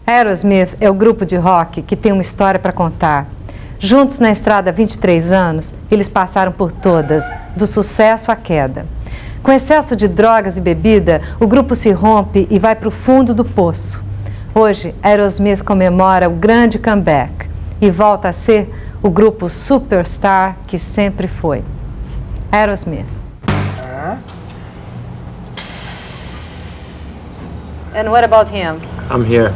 Aerosmith é o grupo de rock que tem uma história para contar. Juntos na estrada há 23 anos, eles passaram por todas, do sucesso à queda. Com excesso de drogas e bebida, o grupo se rompe e vai para o fundo do poço. Hoje, Aerosmith comemora o grande comeback e volta a ser o grupo superstar que sempre foi. Aerosmith. And what about him? I'm here.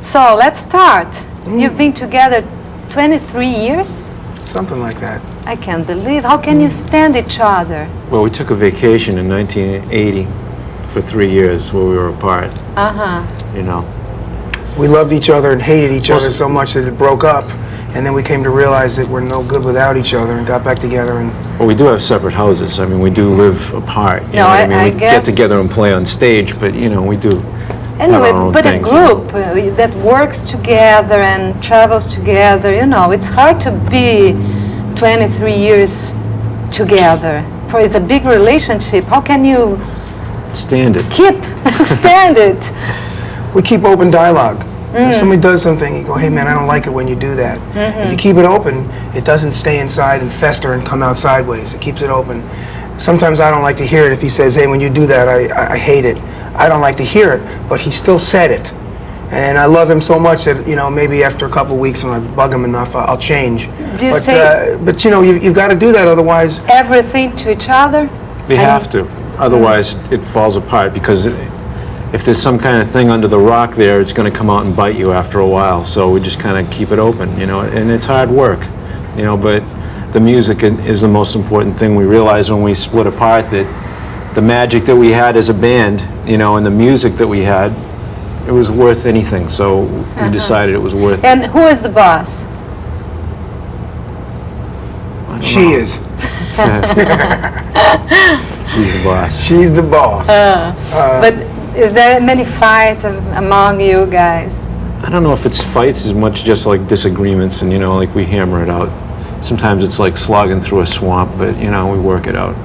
So, let's start. You've been together 23 years? Something like that. I can't believe. How can you stand each other? Well, we took a vacation in 1980 for 3 years where we were apart, you know. We loved each other and hated each other so much that it broke up. And then we came to realize that we're no good without each other and got back together. And Well, we do have separate houses. I mean, we do live apart. You know what I mean? We get together and play on stage, but, you know, we do Anyway, have our own but a things. group that works together and travels together, you know, it's hard to be 23 years together. For it's a big relationship. How can you Stand it. stand it? we keep open dialogue. If somebody does something, you go, hey man, I don't like it when you do that. If you keep it open, it doesn't stay inside and fester and come out sideways. It keeps it open. Sometimes I don't like to hear it if he says, hey, when you do that, I hate it. I don't like to hear it, but he still said it. And I love him so much that, you know, maybe after a couple of weeks when I bug him enough, I'll change. Do you but, say but you know, you've got to do that, otherwise everything to each other? We have to. Otherwise, it falls apart because if there's some kind of thing under the rock there, it's going to come out and bite you after a while. So we just kind of keep it open, you know, and it's hard work, you know, but the music is the most important thing. We realized when we split apart that the magic that we had as a band, you know, and the music that we had, it was worth anything. So we decided it was worth it. And who is the boss? I don't she know. is. She's the boss. She's the boss. But is there many fights among you guys? I don't know if it's fights as much just like disagreements and, you know, like we hammer it out. Sometimes it's like slogging through a swamp, but, you know, we work it out.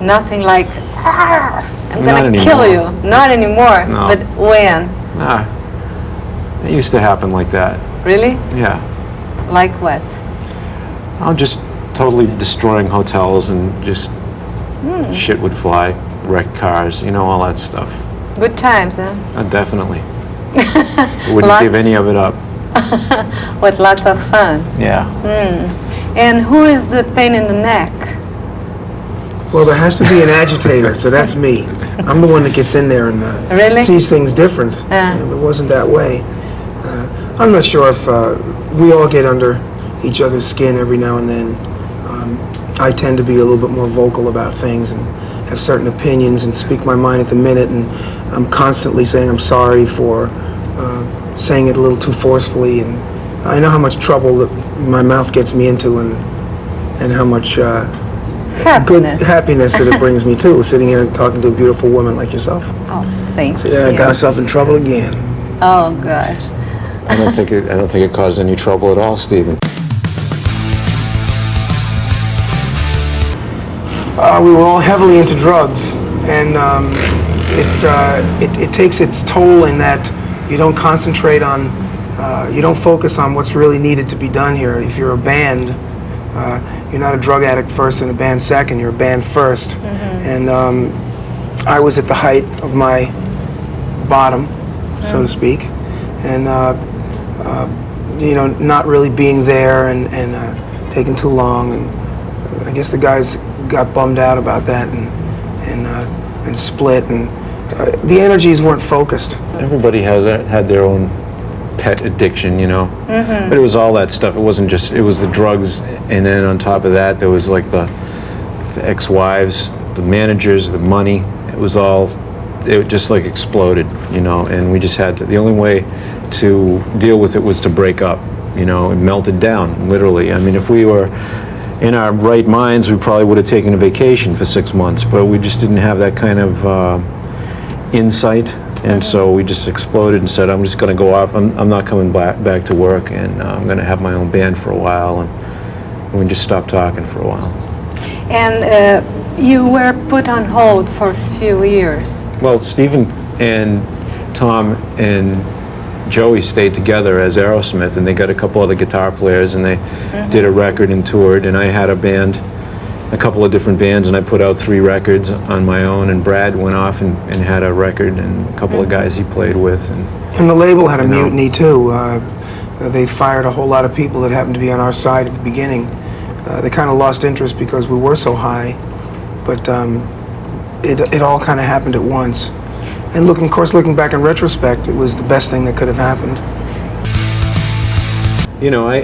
Nothing like, I'm Not gonna kill you. anymore. Not anymore. No. But when? It used to happen like that. Really? Yeah. Like what? I'm just totally destroying hotels and just shit would fly, wrecked cars, you know, all that stuff. Good times, huh? Definitely. Wouldn't give any of it up. With lots of fun. Yeah. And who is the pain in the neck? Well, there has to be an agitator, so that's me. I'm the one that gets in there and Really? sees things different. It wasn't that way. I'm not sure if we all get under each other's skin every now and then. I tend to be a little bit more vocal about things and have certain opinions and speak my mind at the minute, and I'm constantly saying I'm sorry for saying it a little too forcefully, and I know how much trouble that my mouth gets me into and how much good happiness that it brings me too, sitting here and talking to a beautiful woman like yourself. Oh, thanks. So yeah, I got myself in trouble again. Oh, good. I don't think it caused any trouble at all, Stephen. We were all heavily into drugs, and it takes its toll in that you don't concentrate on, you don't focus on what's really needed to be done here. If you're a band, you're not a drug addict first and a band second, you're a band first. And I was at the height of my bottom, so to speak, and you know, not really being there and taking too long, and I guess the guys got bummed out about that and split, and the energies weren't focused. Everybody had their own pet addiction, you know. But it was all that stuff. It wasn't just, it was the drugs, and then on top of that, there was like the ex-wives, the managers, the money. It was all, it just like exploded, you know, and we just had to, the only way to deal with it was to break up, you know. It melted down, literally. I mean, if we were in our right minds, we probably would have taken a vacation for 6 months, but we just didn't have that kind of insight, and so we just exploded and said, I'm just going to go off, I'm not coming back to work, and I'm going to have my own band for a while, and we just stopped talking for a while. And you were put on hold for a few years. Well, Stephen and Tom and Joey stayed together as Aerosmith, and they got a couple other guitar players, and they did a record and toured, and I had a band, a couple of different bands, and I put out 3 records on my own, and Brad went off and had a record, and a couple of guys he played with. And the label had a mutiny too. They fired a whole lot of people that happened to be on our side at the beginning. They kind of lost interest because we were so high, but it all kind of happened at once. And of course, looking back in retrospect, it was the best thing that could have happened. You know,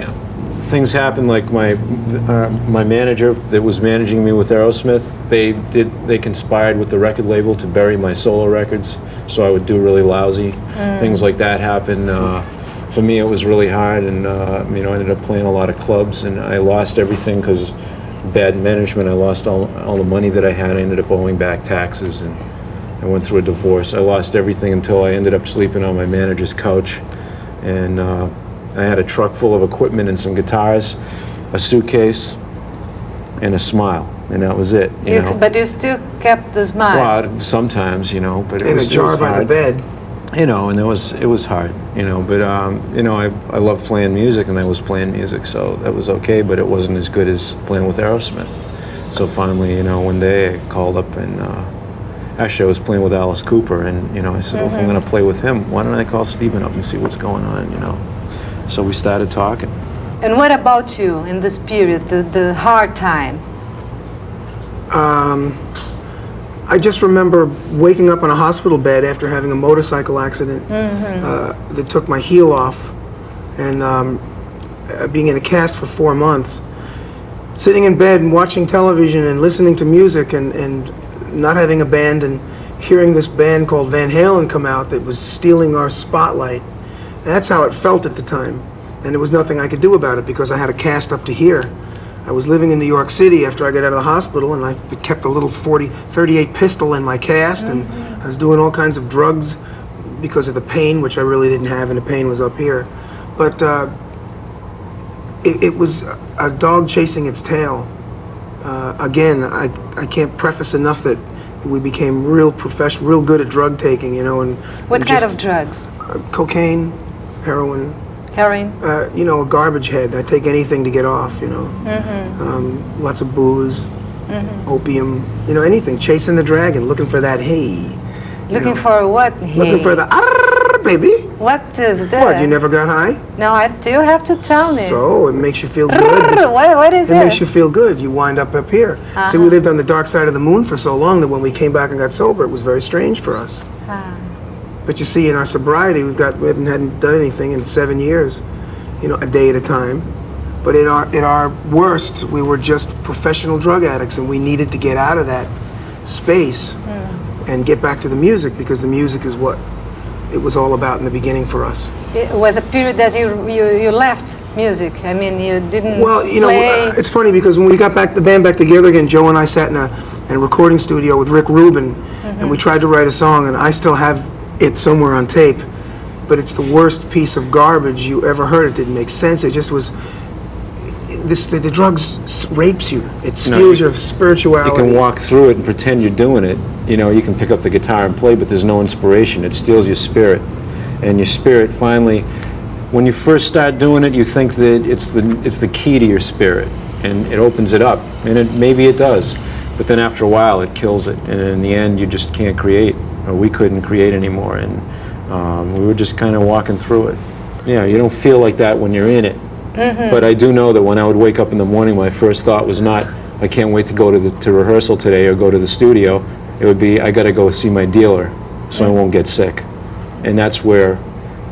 things happened like my manager that was managing me with Aerosmith, they conspired with the record label to bury my solo records, so I would do really lousy. Things like that happened. For me, it was really hard, and you know, I ended up playing a lot of clubs, and I lost everything because bad management. I lost all the money that I had. I ended up owing back taxes, and I went through a divorce. I lost everything until I ended up sleeping on my manager's couch, and I had a truck full of equipment and some guitars, a suitcase, and a smile, and that was it. You know? But you still kept the smile. Well, sometimes, you know, but it In was a jar by the hard. bed. You know, and it was hard, you know, but you know, I love playing music, and I was playing music, so that was okay, but it wasn't as good as playing with Aerosmith. So finally, you know, one day I called up, and actually I was playing with Alice Cooper, and you know, I said, well, if I'm going to play with him, why don't I call Steven up and see what's going on, you know? So we started talking. And what about you in this period, the hard time? I just remember waking up on a hospital bed after having a motorcycle accident that took my heel off, and being in a cast for 4 months, sitting in bed and watching television and listening to music, and not having a band, and hearing this band called Van Halen come out that was stealing our spotlight. And that's how it felt at the time, and there was nothing I could do about it because I had a cast up to here. I was living in New York City after I got out of the hospital, and I kept a little 38 pistol in my cast, and I was doing all kinds of drugs because of the pain, which I really didn't have, and the pain was up here. But it was a dog chasing its tail. Again, I can't preface enough that we became real professional, real good at drug taking, you know. And What kind of drugs? Cocaine, heroin. Heroin? You know, a garbage head. I take anything to get off, you know. Lots of booze, opium, you know, anything. Chasing the dragon, looking for that hey. Looking for what? Looking for the baby. What is that? What, you never got high? No, I do have to tell me. So, it makes you feel good. What is It it? makes you feel good. You wind up here. See, we lived on the dark side of the moon for so long that when we came back and got sober, it was very strange for us. But you see, in our sobriety, we hadn't done anything in 7 years, you know, a day at a time. But in our worst, we were just professional drug addicts, and we needed to get out of that space and get back to the music, because the music is what it was all about in the beginning for us. It was a period that you left music. I mean, you didn't. Well, you know, play. it's funny because when we got the band back together again, Joe and I sat in a recording studio with Rick Rubin, and we tried to write a song, and I still have it somewhere on tape, but it's the worst piece of garbage you ever heard. It didn't make sense. It just was. The drugs rapes you. It steals your spirituality. You can walk through it and pretend you're doing it. You know, you can pick up the guitar and play, but there's no inspiration. It steals your spirit. And your spirit finally, when you first start doing it, you think that it's the key to your spirit, and it opens it up, and maybe it does. But then after a while, it kills it, and in the end, you just can't create, or we couldn't create anymore, and we were just kind of walking through it. Yeah, you don't feel like that when you're in it. But I do know that when I would wake up in the morning, my first thought was not, I can't wait to go to rehearsal today or go to the studio. It would be, I got to go see my dealer so I won't get sick. And that's where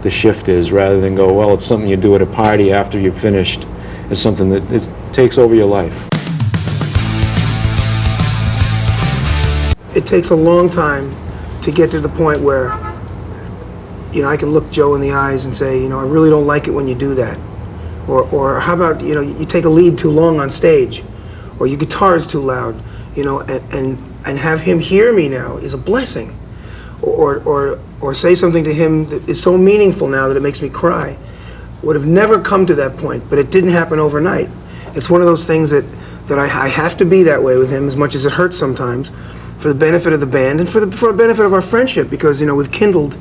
the shift is, rather than go, well, it's something you do at a party after you've finished. It's something that it takes over your life. It takes a long time to get to the point where, you know, I can look Joe in the eyes and say, you know, I really don't like it when you do that. Or how about, you know, you take a lead too long on stage, or your guitar is too loud, you know, and have him hear me now is a blessing. Or say something to him that is so meaningful now that it makes me cry. Would have never come to that point, but it didn't happen overnight. It's one of those things that I have to be that way with him, as much as it hurts sometimes, for the benefit of the band and for the benefit of our friendship, because, you know, we've kindled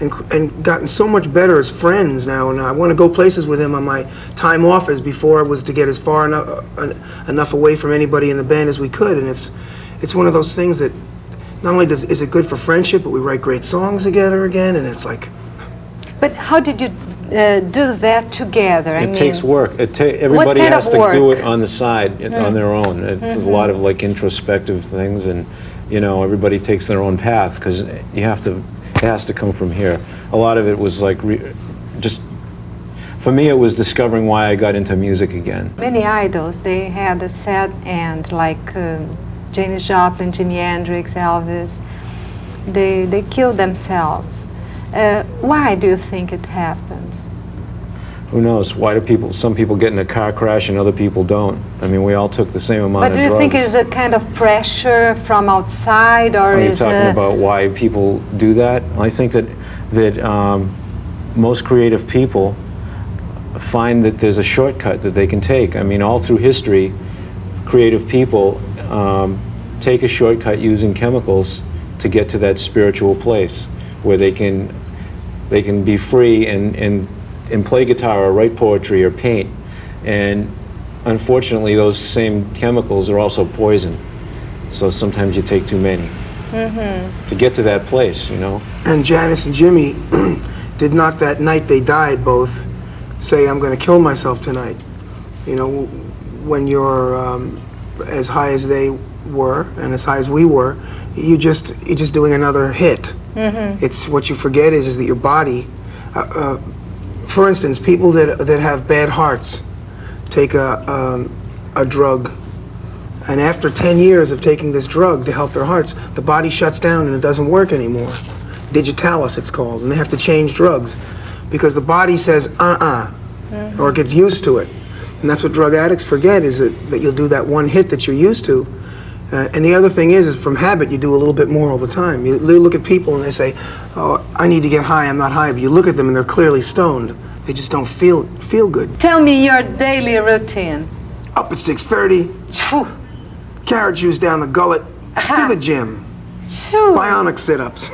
and gotten so much better as friends now, and I want to go places with him on my time off as before was to get as far enough away from anybody in the band as we could, and it's one of those things that not only is it good for friendship, but we write great songs together again, and it's like... But how did you do that together? It takes work. Everybody kind has of to work? do it on the side, on their own. There's a lot of like introspective things, and you know, everybody takes their own path because you have to. It has to come from here. A lot of it was like just. For me, it was discovering why I got into music again. Many idols, they had a sad end, like Janis Joplin, Jimi Hendrix, Elvis. They killed themselves. Why do you think it happens? Who knows? Why do some people get in a car crash and other people don't? I mean, we all took the same amount of drugs. But do you think it's a kind of pressure from outside, or Are you is talking about why people do that? I think that most creative people find that there's a shortcut that they can take. I mean, all through history, creative people take a shortcut using chemicals to get to that spiritual place where they can be free and play guitar or write poetry or paint. And unfortunately, those same chemicals are also poison. So sometimes you take too many to get to that place, you know. And Janis and Jimmy did not that night they died both say, I'm going to kill myself tonight. You know, when you're as high as they were and as high as we were, you're just doing another hit. It's what you forget is that your body, for instance, people that have bad hearts take a drug, and after 10 years of taking this drug to help their hearts, the body shuts down and it doesn't work anymore. Digitalis it's called, and they have to change drugs because the body says or it gets used to it. And that's what drug addicts forget, is that you'll do that one hit that you're used to. And the other thing is from habit, you do a little bit more all the time. You look at people and they say, oh, I need to get high, I'm not high. But you look at them and they're clearly stoned. They just don't feel good. Tell me your daily routine. Up at 6:30, Phew. carrot juice down the gullet, to the gym. Shoo. Bionic sit-ups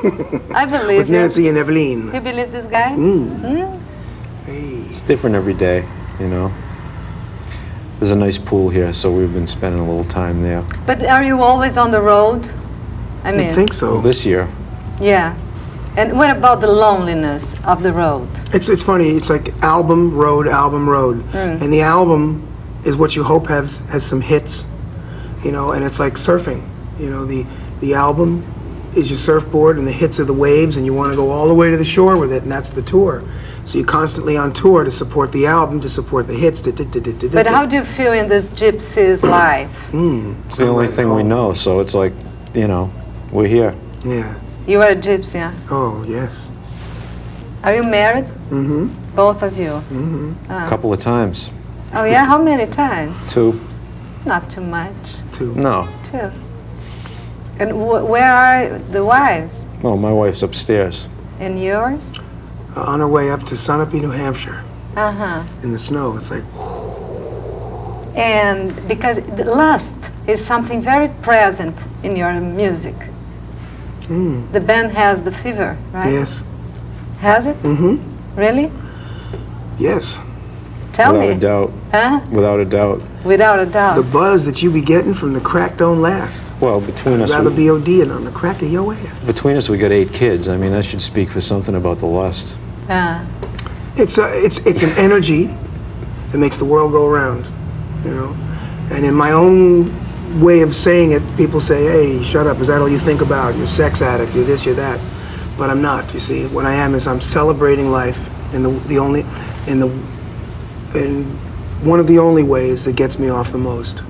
I believe with Nancy and Evelyn. You believe this guy? It's different every day, you know. There's a nice pool here, so we've been spending a little time there. But are you always on the road? I mean, I think so. Well, this year, yeah. And what about the loneliness of the road? It's funny. It's like album, road, and the album is what you hope has some hits, you know. And it's like surfing, you know. The album is your surfboard, and the hits are the waves, and you want to go all the way to the shore with it, and that's the tour. So you're constantly on tour to support the album, to support the hits. But how do you feel in this gypsy's life? it's the only thing we know, so it's like, you know, we're here. Yeah. You are a gypsy, huh? Oh, yes. Are you married? Mm-hmm. Both of you? A couple of times. Oh yeah, how many times? 2. Not too much. 2. No. 2. And where are the wives? Oh, my wife's upstairs. And yours? On our way up to Sunapee, New Hampshire, Uh-huh. in the snow. It's like, And because the lust is something very present in your music. The band has the fever, right? yes. Has it? Mm-hmm. Really? Yes. Tell Without me. a doubt. Huh? Without a doubt. Without a The doubt. buzz that you be getting from the crack don't last. Well, between us, Rather be ODing on the crack of your ass. we got 8 kids. I mean, that should speak for something about the lust. It's an energy that makes the world go around, you know. And in my own way of saying it, people say, "Hey, shut up! Is that all you think about? You're a sex addict. You're this. You're that." But I'm not. You see, what I am is I'm celebrating life in one of the only ways that gets me off the most.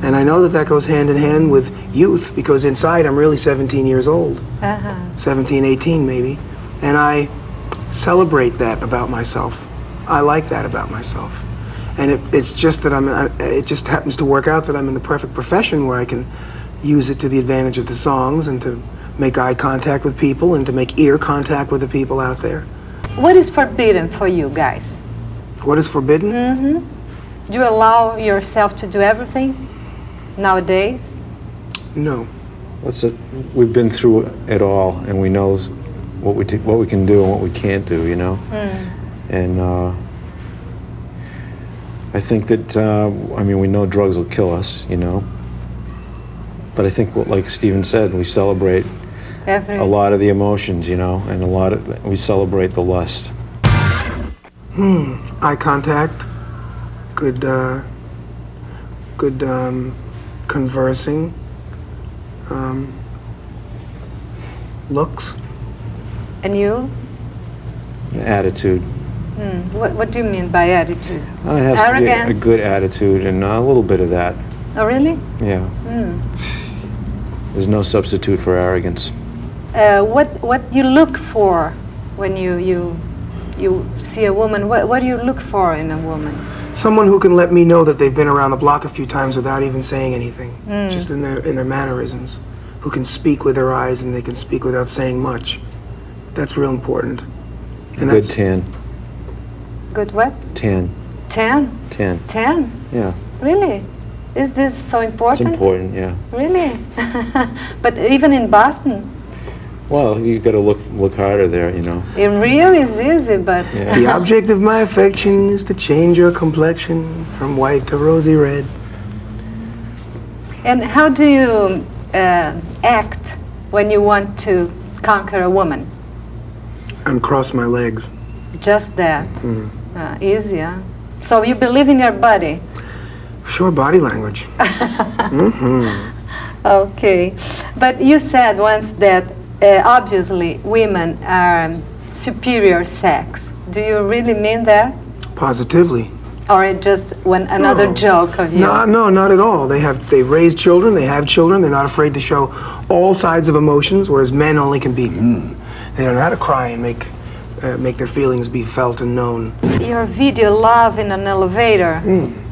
And I know that goes hand in hand with youth, because inside I'm really 17 years old, 17, 18 maybe, and I celebrate that about myself. I like that about myself. And it's just that it just happens to work out that I'm in the perfect profession where I can use it to the advantage of the songs and to make eye contact with people and to make ear contact with the people out there. What is forbidden for you guys? What is forbidden? Do you allow yourself to do everything nowadays? No. We've been through it all, and we know what we can do and what we can't do, you know. And I think that I mean, we know drugs will kill us, you know. But I think, like Stephen said, we celebrate a lot of the emotions, you know, and we celebrate the lust. Eye contact, good conversing, looks. And you? Attitude. What do you mean by attitude? It has Arrogance? to be a good attitude and a little bit of that. Oh, really? Yeah. There's no substitute for arrogance. What you look for when you see a woman? What do you look for in a woman? Someone who can let me know that they've been around the block a few times without even saying anything, just in their mannerisms. Who can speak with their eyes and they can speak without saying much. That's real important. And Good tan. Good what? Tan. Tan? Tan. Tan? Yeah. Really? Is this so It's important? important, yeah. Really? But even in Boston? Well, you got to look harder there, you know. In Rio is easy, but Yeah. the object of my affection is to change your complexion from white to rosy red. And how do you act when you want to conquer a woman? Uncross my legs. Just that. Easy, huh? So you believe in your body? Sure, body language. Okay. But you said once that obviously women are superior sex. Do you really mean that? Positively. Or it just another No. joke of you? No, not at all. They raise children, they have children, they're not afraid to show all sides of emotions, whereas men only can be, They don't know how to cry and make their feelings be felt and known. Your video, Love in an Elevator,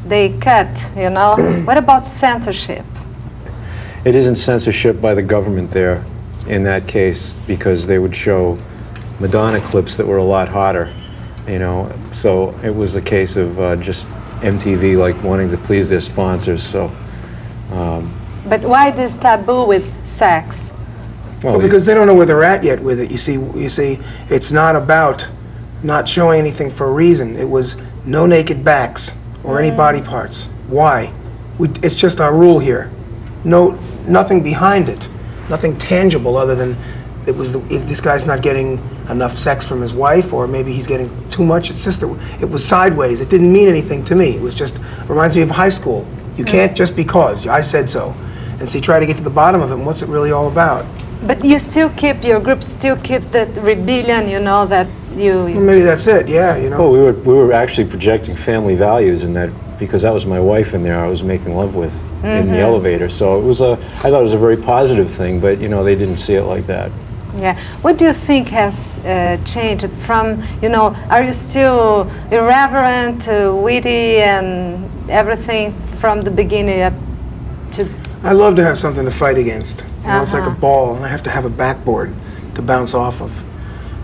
they cut, you know? What about censorship? It isn't censorship by the government there in that case, because they would show Madonna clips that were a lot hotter, you know. So it was a case of just MTV like wanting to please their sponsors. So. But why this taboo with sex? Well, because they don't know where they're at yet with it. You see, it's not about not showing anything for a reason. It was no naked backs or any body parts. Why? It's just our rule here. No, nothing behind it. Nothing tangible other than this guy's not getting enough sex from his wife, or maybe he's getting too much. It was sideways. It didn't mean anything to me. It was just, reminds me of high school. You can't just because I said so. And so you try to get to the bottom of it, and what's it really all about? But you still keep, your group still keep that rebellion, you know, that Well, maybe that's it, yeah, you know. Well, we were actually projecting family values in that, because that was my wife in there I was making love with in the elevator. So it was I thought it was a very positive thing, but you know, they didn't see it like that. Yeah. What do you think has changed from, you know, are you still irreverent, witty, and everything from the beginning up to... I love to have something to fight against. You know, it's like a ball, and I have to have a backboard to bounce off of.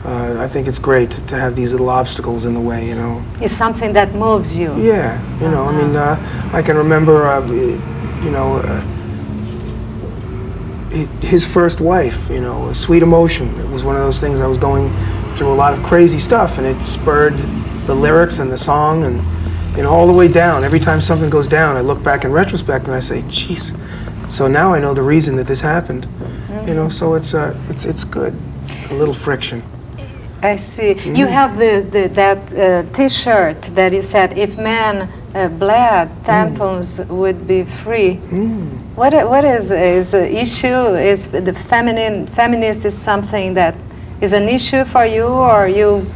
I think it's great to have these little obstacles in the way, you know. It's something that moves you. Yeah, you know, I mean, I can remember, you know, his first wife, you know, a Sweet Emotion. It was one of those things. I was going through a lot of crazy stuff, and it spurred the lyrics and the song, and you know, all the way down. Every time something goes down, I look back in retrospect and I say, "Geez." So now I know the reason that this happened. You know, so it's good. A little friction. I see. You have that T-shirt that you said, if men bled, tampons would be free. What is the issue? Is the feminist is something that is an issue for you, or you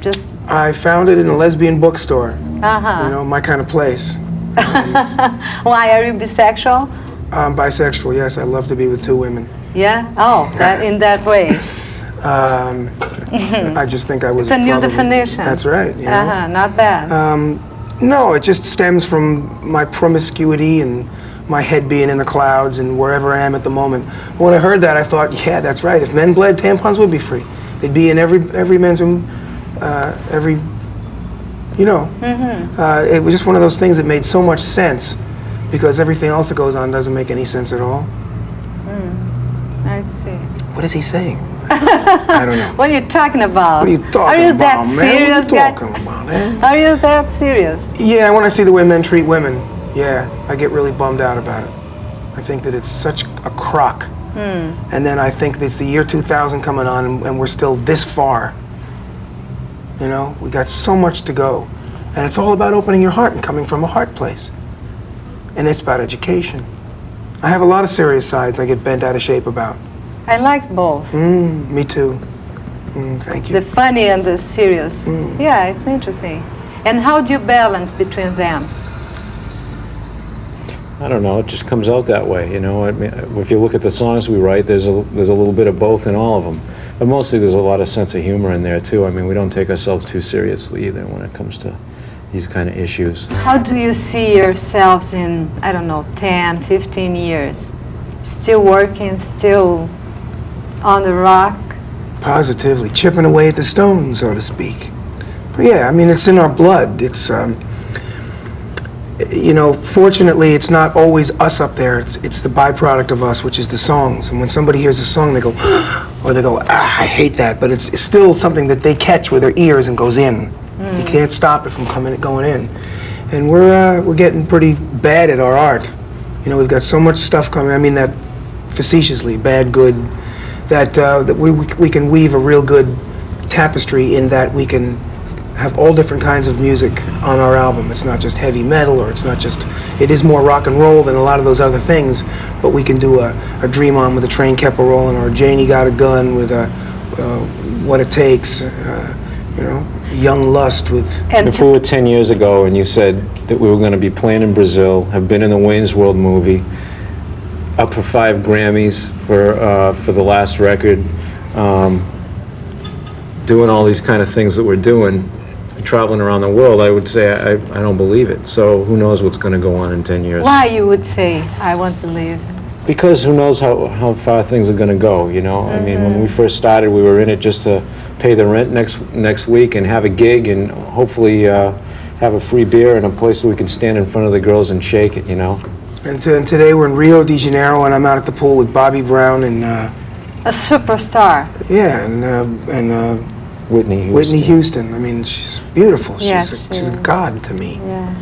just... I found it in a lesbian bookstore. You know, my kind of place. Why, are you bisexual? I'm bisexual, yes. I love to be with two women. Yeah? Oh, in that way. I just think I was It's a new probably- definition. That's right. You know? Not bad. No, it just stems from my promiscuity and my head being in the clouds and wherever I am at the moment. When I heard that, I thought, yeah, that's right. If men bled, tampons would be free. They'd be in every men's room, you know. It was just one of those things that made so much sense, because everything else that goes on doesn't make any sense at all. I see. What is he saying? I don't know. What are you talking about? What are you talking Are you about, that man? serious, What are you guy? talking about, man? Are you that serious? Yeah, when I see the way men treat women, yeah, I get really bummed out about it. I think that it's such a crock. And then I think it's the year 2000 coming on, and we're still this far. You know, we got so much to go. And it's all about opening your heart and coming from a heart place. And it's about education. I have a lot of serious sides I get bent out of shape about. I like both. Me too. Thank you. The funny and the serious. Yeah, it's interesting. And how do you balance between them? I don't know. It just comes out that way, you know. I mean, if you look at the songs we write, there's a little bit of both in all of them. But mostly there's a lot of sense of humor in there too. I mean, we don't take ourselves too seriously either when it comes to these kind of issues. How do you see yourselves in, I don't know, 10, 15 years? Still working, still on the rock? Positively, chipping away at the stone, so to speak. But yeah, I mean, it's in our blood. It's, you know, fortunately, it's not always us up there. It's the byproduct of us, which is the songs. And when somebody hears a song, they go, or they go, I hate that. But it's still something that they catch with their ears and goes in. You can't stop it from going in. And we're getting pretty bad at our art. You know, we've got so much stuff coming. I mean that facetiously, bad, good. That we can weave a real good tapestry in that we can have all different kinds of music on our album. It's not just heavy metal, or it's not just, it is more rock and roll than a lot of those other things, but we can do a Dream On with a Train Kept a Rollin', or Janie Got a Gun with a What It Takes, you know, Young Lust with... And If we were 10 years ago and you said that we were going to be playing in Brazil, have been in the Wayne's World movie, up for 5 Grammys for the last record, doing all these kind of things that we're doing, traveling around the world, I would say I don't believe it. So who knows what's going to go on in 10 years? why you would say, I won't believe? Because who knows how far things are going to go, you know? I mean, when we first started, we were in it just to pay the rent next week and have a gig and hopefully have a free beer and a place where we can stand in front of the girls and shake it, you know? And today we're in Rio de Janeiro, and I'm out at the pool with Bobby Brown and... A superstar. yeah, and Whitney Houston. I mean, she's beautiful. Yes, She's a she is. god to me. Yeah.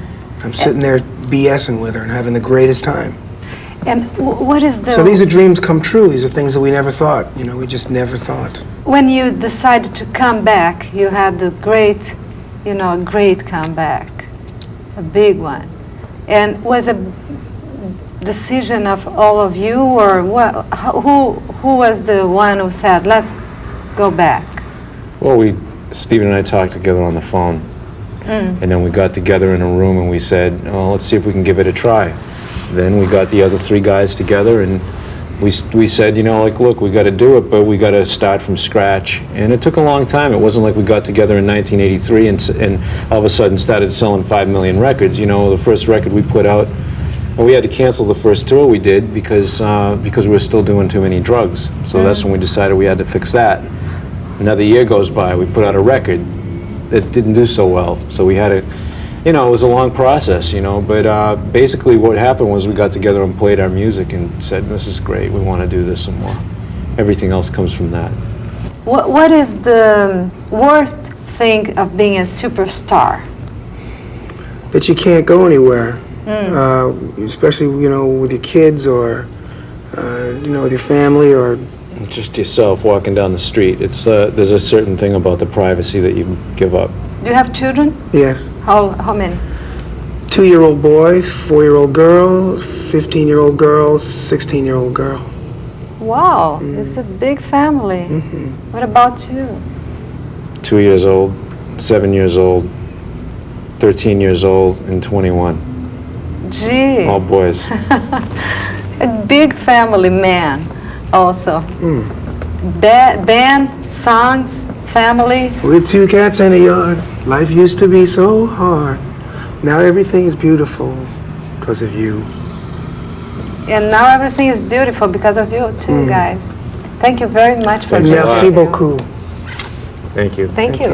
I'm sitting there BSing with her and having the greatest time. And what is the... So these are dreams come true. These are things that we never thought. You know, we just never thought. When you decided to come back, you had the great, you know, a great comeback, a big one. And was a decision of all of you, or what? Who was the one who said, let's go back? Well, Stephen and I talked together on the phone, and then we got together in a room and we said, oh, let's see if we can give it a try. Then we got the other 3 guys together and we said, you know, like, look, we got to do it, but we got to start from scratch. And it took a long time. It wasn't like we got together in 1983 and all of a sudden started selling 5 million records. You know, the first record we put out, and we had to cancel the first tour we did because we were still doing too many drugs. So that's when we decided we had to fix that. Another year goes by, we put out a record that didn't do so well. So we had to, you know, it was a long process, you know, but basically what happened was we got together and played our music and said, this is great, we want to do this some more. Everything else comes from that. What is the worst thing of being a superstar? That you can't go anywhere, especially, you know, with your kids or, you know, with your family or... Just yourself walking down the street. It's there's a certain thing about the privacy that you give up. Do you have children? Yes. How many? 2-year-old boy, 4-year-old girl, 15-year-old girl, 16-year-old girl. Wow, it's a big family. What about you? 2 years old, 7 years old, 13 years old, and 21. Gee, All boys. a big family man also. Band, songs, family. With 2 cats and a yard, life used to be so hard. Now everything is beautiful because of you. And now everything is beautiful because of you too, guys. Thank you very much for Thanks a being lot. Merci here. beaucoup. Thank you. Thank you.